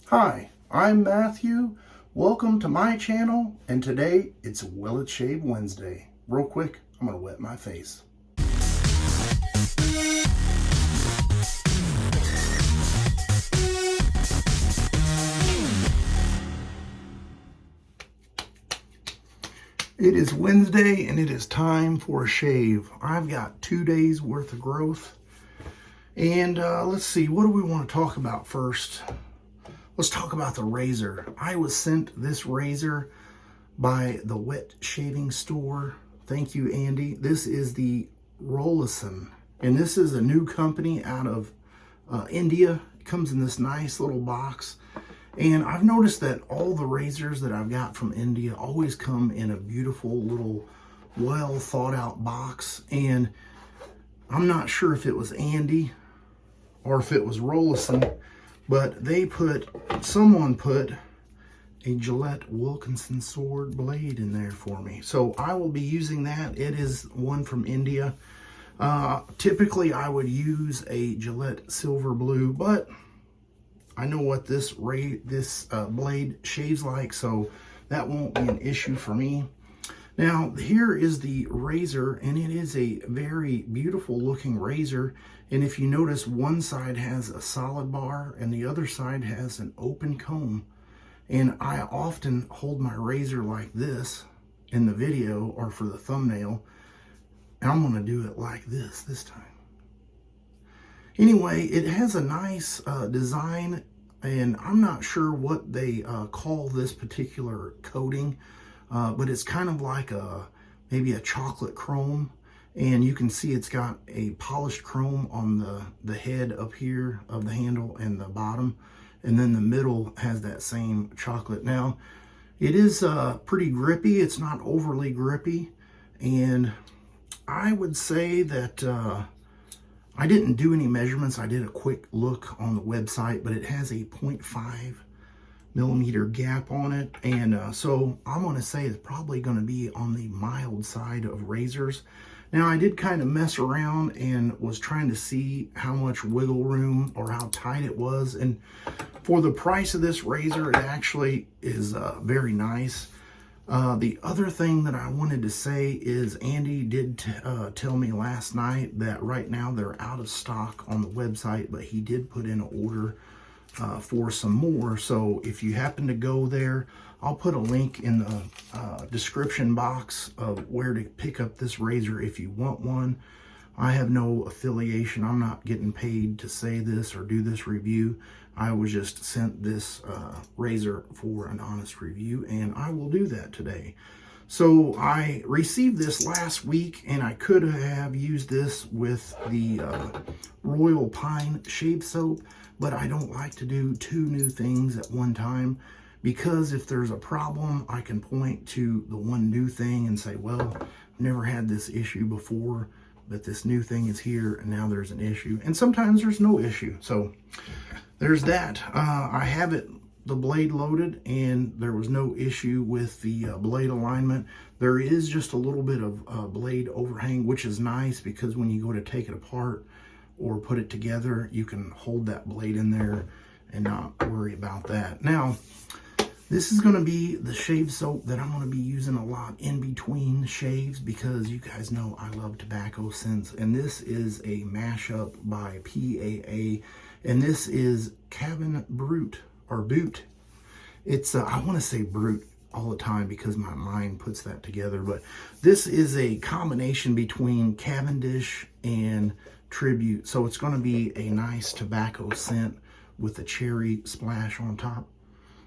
Hi, I'm Matthew. Welcome to my channel, and today it's Will It Shave Wednesday. Real quick, I'm gonna wet my face. It is Wednesday and it is time for a shave. I've got 2 days worth of growth. And let's see, what do we want to talk about first? Let's talk about the razor. I was sent this razor by the wet shaving store. Thank you, Andy. This is the Rolason, and this is a new company out of India. It comes in this nice little box. And I've noticed that all the razors that I've got from India always come in a beautiful little, well thought out box. And I'm not sure if it was Andy or if it was Rolason, but someone put a Gillette Wilkinson sword blade in there for me. So I will be using that. It is one from India. Typically I would use a Gillette silver blue, but I know what this blade shaves like, so that won't be an issue for me. Now, here is the razor, and it is a very beautiful looking razor. And if you notice, one side has a solid bar and the other side has an open comb. And I often hold my razor like this in the video or for the thumbnail. And I'm gonna do it like this time. Anyway, it has a nice design, and I'm not sure what they call this particular coating. But it's kind of like maybe a chocolate chrome, and you can see it's got a polished chrome on the head up here of the handle and the bottom, and then the middle has that same chocolate. Now, it is pretty grippy. It's not overly grippy, and I would say that I didn't do any measurements. I did a quick look on the website, but it has a 0.5 millimeter gap on it, and so I'm going to say it's probably going to be on the mild side of razors. Now, I did kind of mess around and was trying to see how much wiggle room or how tight it was, and for the price of this razor, it actually is very nice. The other thing that I wanted to say is Andy did tell me last night that right now they're out of stock on the website, but he did put in an order for some more. So if you happen to go there, I'll put a link in the description box of where to pick up this razor if you want one. I have no affiliation. I'm not getting paid to say this or do this review. I was just sent this razor for an honest review, and I will do that today. So I received this last week, and I could have used this with the Royal Pine shave soap, but I don't like to do two new things at one time, because if there's a problem, I can point to the one new thing and say, well, I've never had this issue before, but this new thing is here, and now there's an issue. And sometimes there's no issue. So there's that. I have the blade loaded, and there was no issue with the blade alignment. There is just a little bit of blade overhang, which is nice, because when you go to take it apart or put it together, you can hold that blade in there and not worry about that. Now, this is going to be the shave soap that I'm going to be using a lot in between shaves, because you guys know I love tobacco scents, and this is a mashup by PAA, and this is Cavenbute or Boot. It's I want to say Brute all the time because my mind puts that together, but this is a combination between Cavendish and Tribute, so it's going to be a nice tobacco scent with a cherry splash on top,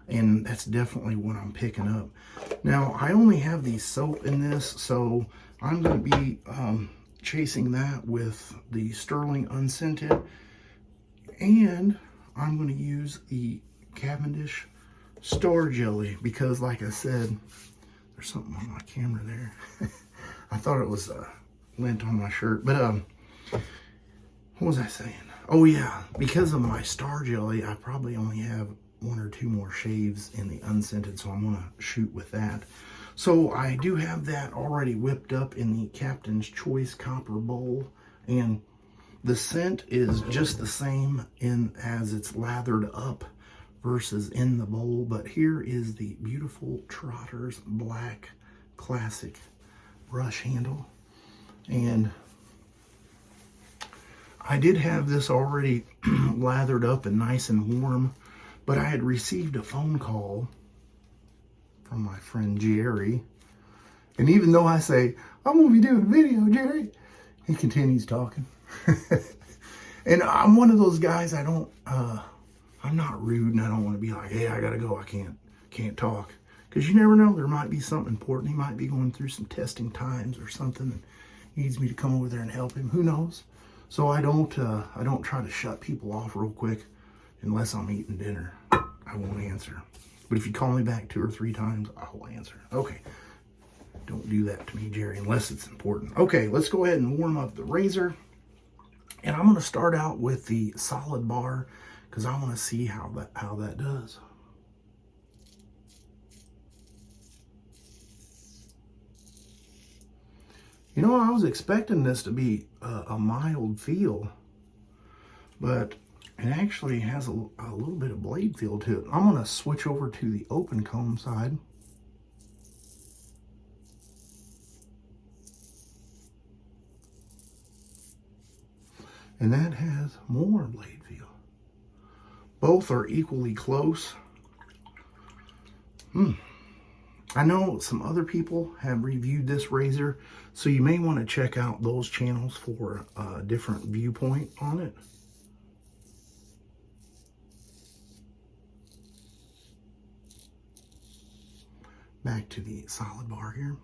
and that's definitely what I'm picking up. Now, I only have the soap in this, so I'm going to be chasing that with the Stirling unscented, and I'm going to use the Cavendish Star Jelly, because like I said, there's something on my camera there. I thought it was lint on my shirt, but what was I saying? Oh yeah, because of my Star Jelly, I probably only have 1 or 2 more shaves in the unscented, so I'm gonna shoot with that. So I do have that already whipped up in the Captain's Choice copper bowl, and the scent is just the same as it's lathered up versus in the bowl. But here is the beautiful Trotters black classic brush handle. And I did have this already lathered up and nice and warm, but I had received a phone call from my friend Jerry. And even though I say, I'm going to be doing a video, Jerry, he continues talking. And I'm one of those guys, I'm not rude, and I don't want to be like, hey, I got to go, I can't talk. Because you never know, there might be something important. He might be going through some testing times or something and needs me to come over there and help him. Who knows? So I don't try to shut people off real quick unless I'm eating dinner. I won't answer. But if you call me back 2 or 3 times, I will answer. Okay. Don't do that to me, Jerry, unless it's important. Okay, let's go ahead and warm up the razor. And I'm going to start out with the solid bar because I want to see how that does. You know, I was expecting this to be a mild feel, but it actually has a little bit of blade feel to it. I'm going to switch over to the open comb side. And that has more blade feel. Both are equally close. I know some other people have reviewed this razor, so you may want to check out those channels for a different viewpoint on it. Back to the solid bar here.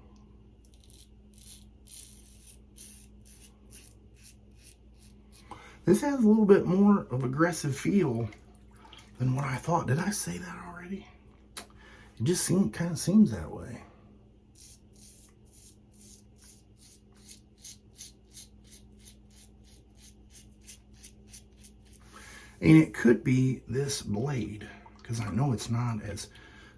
This has a little bit more of aggressive feel than what I thought. Did I say that already? It just kind of seems that way. And it could be this blade, because I know it's not as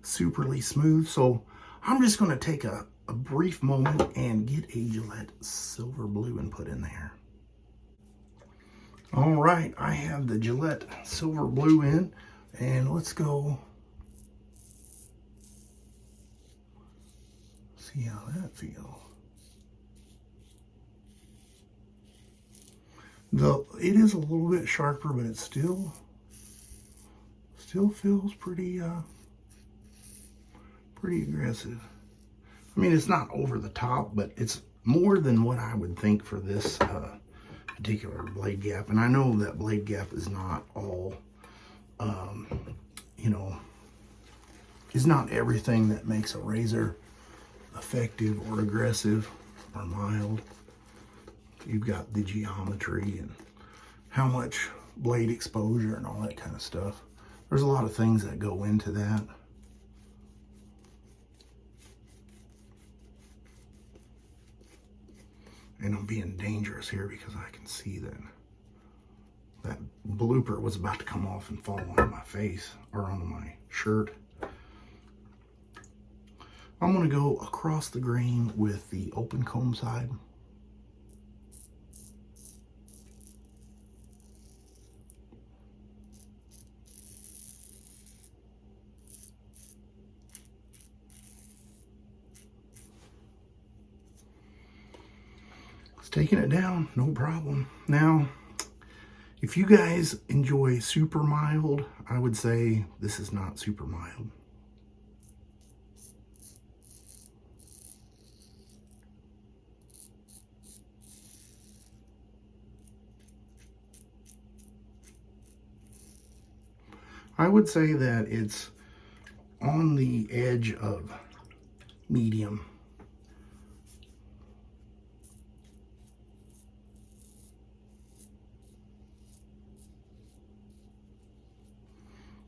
superly smooth. So I'm just going to take a brief moment and get a Gillette Silver Blue and put in there. All right, I have the Gillette Silver Blue in, and let's go see how that feels. It is a little bit sharper, but it still feels pretty aggressive. I mean, it's not over the top, but it's more than what I would think for this particular blade gap. And I know that blade gap is not all, you know, is not everything that makes a razor effective or aggressive or mild. You've got the geometry and how much blade exposure and all that kind of stuff. There's a lot of things that go into that. And I'm being dangerous here because I can see that blooper was about to come off and fall on my face or on my shirt. I'm going to go across the grain with the open comb side. Taking it down, no problem. Now, if you guys enjoy super mild, I would say this is not super mild. I would say that it's on the edge of medium.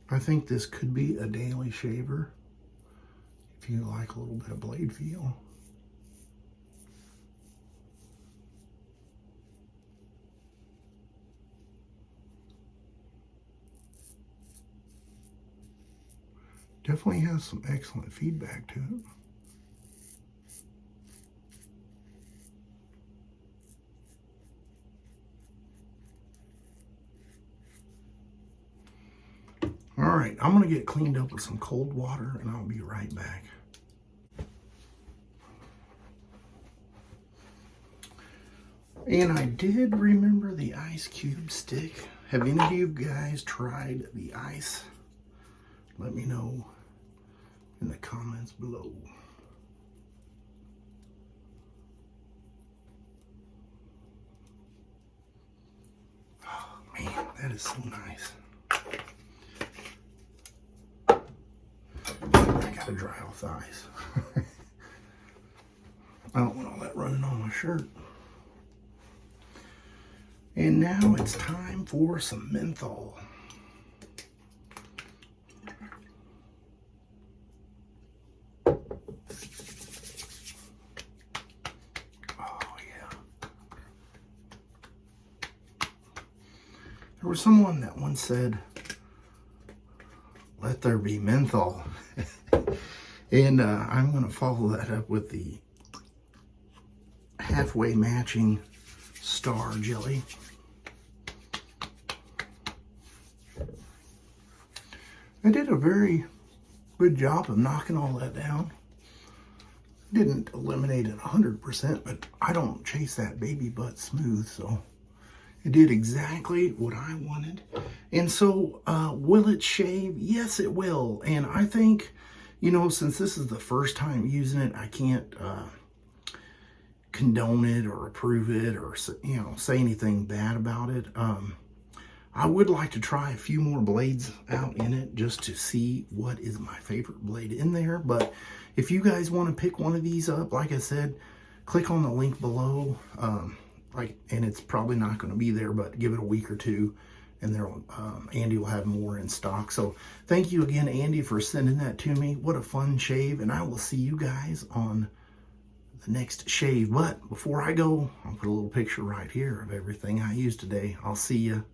I think this could be a daily shaver if you like a little bit of blade feel. Definitely has some excellent feedback to it. All right, I'm going to get cleaned up with some cold water, and I'll be right back. And I did remember the ice cube stick. Have any of you guys tried the ice? Let me know in the comments below. Oh man, that is so nice. I gotta dry off the ice. I don't want all that running on my shirt. And now it's time for some menthol. Oh yeah. There was someone that once said, "Let there be menthol." And I'm going to follow that up with the halfway matching star jelly. I did a very good job of knocking all that down. Didn't eliminate it 100%, but I don't chase that baby butt smooth, so it did exactly what I wanted. And so, will it shave? Yes, it will. And I think, you know, since this is the first time using it, I can't condone it or approve it or, you know, say anything bad about it. I would like to try a few more blades out in it just to see what is my favorite blade in there. But if you guys want to pick one of these up, like I said, click on the link below. And it's probably not going to be there, but give it a week or two, and Andy will have more in stock. So thank you again, Andy, for sending that to me. What a fun shave, and I will see you guys on the next shave. But before I go, I'll put a little picture right here of everything I used today. I'll see you.